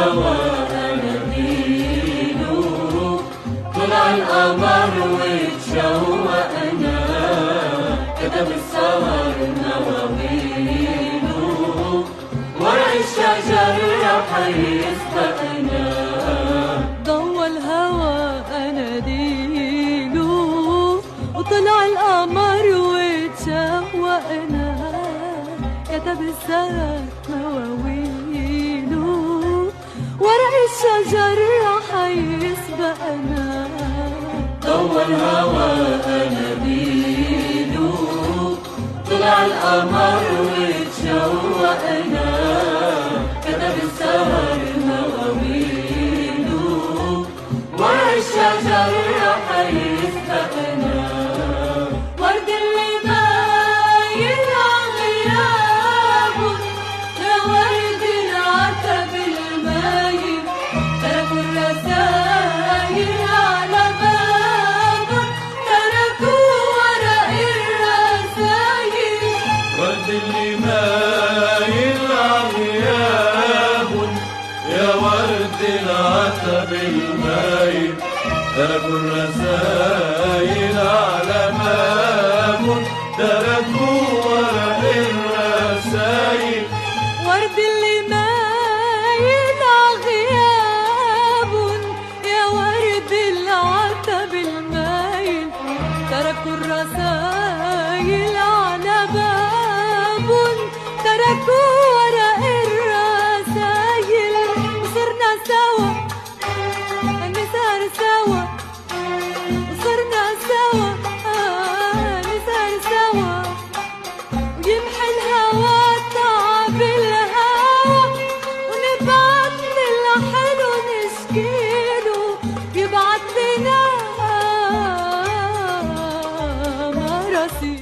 الهوى أناديله، طلع القمر واتشوقنا، كتب السهر مواويله، ورق الشجر رح يسبقنا. ضوى الهوى أناديله، وطلع القمر واتشوقنا، كتب السهر مواويله، ورق الشجر رح يسبقنا. ضوى الهوى أناديله، طلع القمر واتشوقنا، كتب السهر مواويله، ورق الشجر رح يسبقنا. ورد اللي باين غيابه، يا ورد العتب المايل، تركوا الرسايل على بابك، تركوا ورق الرسايل. ورد اللي مايل غيابه، يا ورد العتب المايل، تركوا الرسايل على باب، تركوا ورق الرسايل. ورد اللي مايل غياب، يا ورد العتب المايل، تركوا الرسايل على باب، تركوا ورق الرسايل. وصرنا سوا نسهر سوا، وصرنا سوا نسهر سوا، ويمحي الهوى تعب الهوى، ونبعت للحلو نشكيله، يبعت لنا مراسيل.